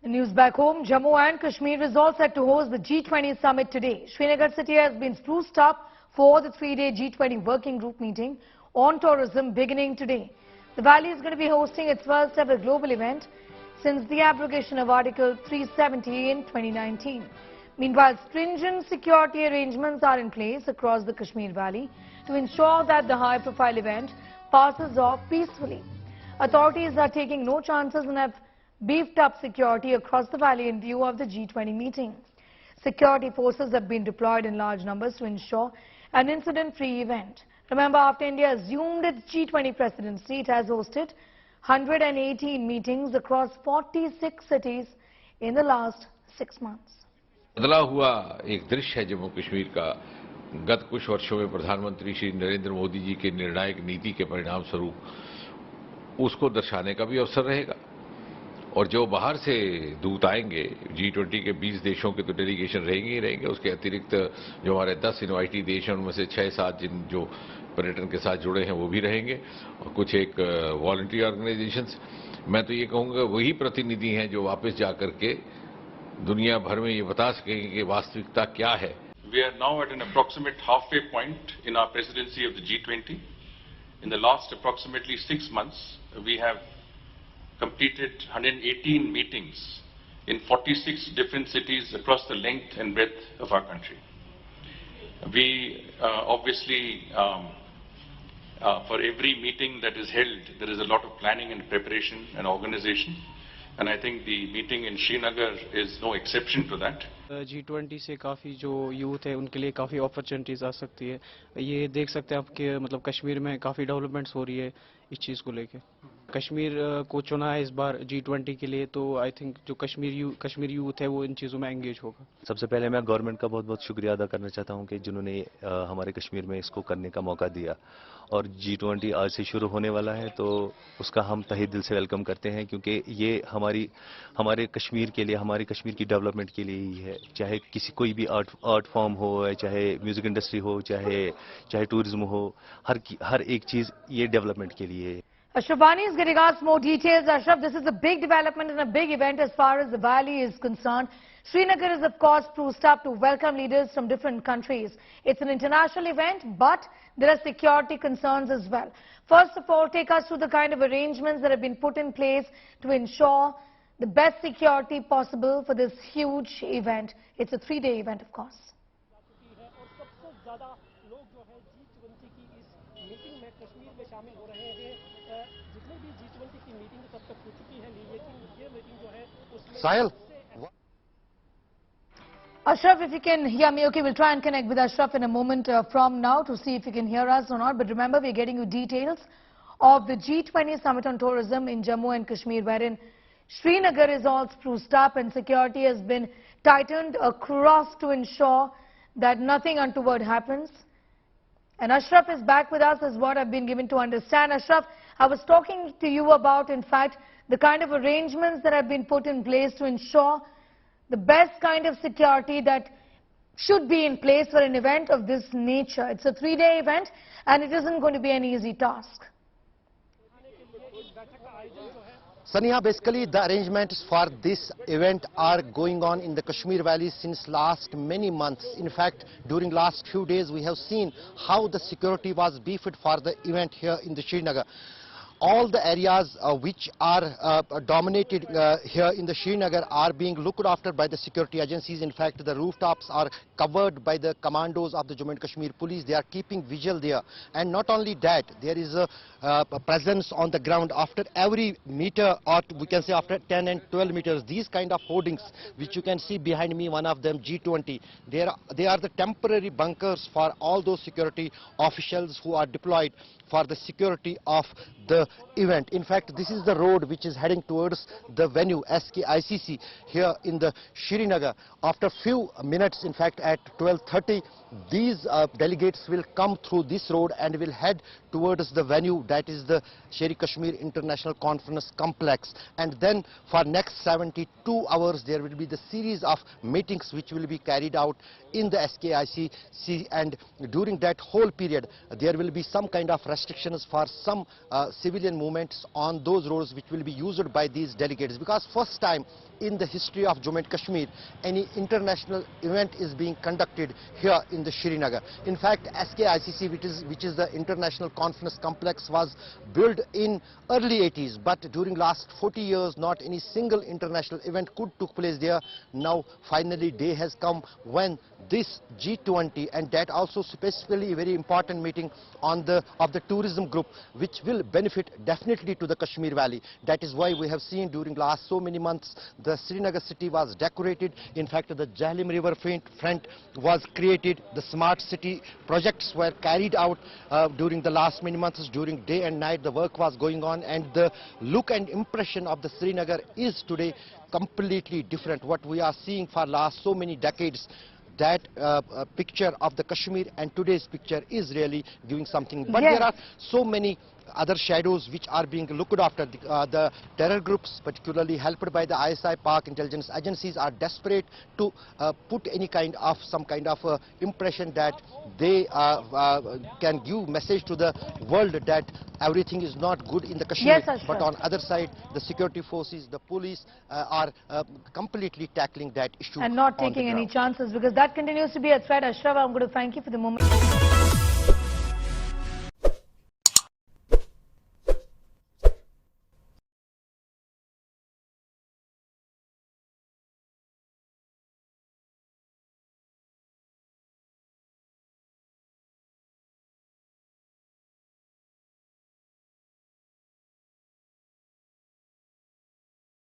The news back home, Jammu and Kashmir is all set to host the G20 summit today. Srinagar city has been spruced up for the three-day G20 working group meeting on tourism beginning today. The valley is going to be hosting its first ever global event since the abrogation of Article 370 in 2019. Meanwhile, stringent security arrangements are in place across the Kashmir Valley to ensure that the high-profile event passes off peacefully. Authorities are taking no chances and have beefed up security across the valley in view of the G20 meeting. Security forces have been deployed in large numbers to ensure an incident-free event. Remember, after India assumed its G20 presidency, it has hosted 118 meetings across 46 cities in the last 6 months. बदला हुआ एक दृश्य है जम्मू कश्मीर का गत कुछ वर्षों में प्रधानमंत्री श्री नरेंद्र मोदी जी के निर्णायक नीति के परिणाम स्वरूप उसको दर्शाने का भी अवसर रहेगा। और जो बाहर से दूत आएंगे, G20 के 20 देशों के तो डेलीगेशन रहेंगे ही रहेंगे। उसके अतिरिक्त जो हमारे 10 इनवाइटी देश हैं उनमें से 6-7 जिन जो पर्यटन के साथ जुड़े हैं वो भी रहेंगे और कुछ एक वॉलंटरी ऑर्गेनाइजेशंस। मैं तो ये कहूँगा वही प्रतिनिधि हैं जो वापस जा करके दुनिया भर में ये बता सकेंगे कि वास्तविकता क्या है। We are now at an approximate halfway point in our presidency of the G20. In the last approximately 6 months, we have completed 118 meetings in 46 different cities across the length and breadth of our country. We obviously, for every meeting that is held, there is a lot of planning and preparation and organization. And I think the meeting in Srinagar is no exception to that. G20 से काफ़ी जो youth है उनके लिए काफ़ी opportunities आ सकती है। ये देख सकते हैं आप कि मतलब कश्मीर में काफ़ी डेवलपमेंट्स हो रही है इस चीज़ को लेके। कश्मीर को चुना है इस बार G20 के लिए, तो आई थिंक जो कश्मीर यूथ है वो इन चीज़ों में एंगेज होगा। सबसे पहले मैं गवर्नमेंट का बहुत बहुत शुक्रिया अदा करना चाहता हूं कि जिन्होंने हमारे कश्मीर में इसको करने का मौका दिया। और G20 आज से शुरू होने वाला है तो उसका हम तहे दिल से वेलकम करते हैं, क्योंकि ये हमारे कश्मीर के लिए, हमारी कश्मीर की डेवलपमेंट के लिए ही है। चाहे कोई भी आर्ट फॉर्म हो, चाहे म्यूजिक इंडस्ट्री हो, चाहे टूरिज्म हो, हर एक चीज़ ये डेवलपमेंट के लिए है। Ashraf Bani is getting us more details. Ashraf, this is a big development and a big event as far as the valley is concerned. Srinagar is, of course, spruced up to welcome leaders from different countries. It's an international event, but there are security concerns as well. First of all, take us through the kind of arrangements that have been put in place to ensure the best security possible for this huge event. It's a 3-day event, of course. Sahil. Ashraf, if you can hear me, okay, we'll try and connect with Ashraf in a moment from now to see if you can hear us or not. But remember, we're getting you details of the G20 Summit on Tourism in Jammu and Kashmir, wherein Srinagar is all spruced up and security has been tightened across to ensure that nothing untoward happens. And Ashraf is back with us, is what I've been given to understand. Ashraf, I was talking to you about, in fact, the kind of arrangements that have been put in place to ensure the best kind of security that should be in place for an event of this nature. It's a 3-day event and it isn't going to be an easy task. Saniha, basically the arrangements for this event are going on in the Kashmir Valley since last many months. In fact, during last few days we have seen how the security was beefed for the event here in the Srinagar. All the areas which are dominated here in the Srinagar are being looked after by the security agencies. In fact, the rooftops are covered by the commandos of the Jammu and Kashmir police. They are keeping vigil there. And not only that, there is a presence on the ground after every meter, or we can say after 10 and 12 meters. These kind of hoardings, which you can see behind me, one of them, G20, they are the temporary bunkers for all those security officials who are deployed for the security of the event. In fact, this is the road which is heading towards the venue SKICC here in the Srinagar. After few minutes, in fact at 12:30, these delegates will come through this road and will head towards the venue, that is the Sher Kashmir International Conference Complex. And then for next 72 hours there will be the series of meetings which will be carried out in the SKICC, and during that whole period there will be some kind of restrictions for some civilian movements on those roads which will be used by these delegates, because first time in the history of Jammu and Kashmir any international event is being conducted here in the Srinagar. In fact, SKICC, which is the International Conference Complex, was built in early 80s, but during last 40 years not any single international event could took place there. Now finally day has come when this G20, and that also specifically a very important meeting of the tourism group, which will benefit definitely to the Kashmir Valley. That is why we have seen during last so many months the Srinagar city was decorated. In fact, the Jhelum River front was created. The smart city projects were carried out during the last many months. During day and night the work was going on, and the look and impression of the Srinagar is today completely different. What we are seeing for last so many decades, that picture of the Kashmir and today's picture is really giving something. But Yes. there are so many other shadows which are being looked after. The terror groups, particularly helped by the ISI Pak intelligence agencies, are desperate to put any kind of impression that they can give message to the world that everything is not good in the Kashmir. Yes, Ashraf. But on other side, the security forces, the police are completely tackling that issue And not on the taking any ground. chances, because that continues to be a threat. Ashraf, I'm going to thank you for the moment.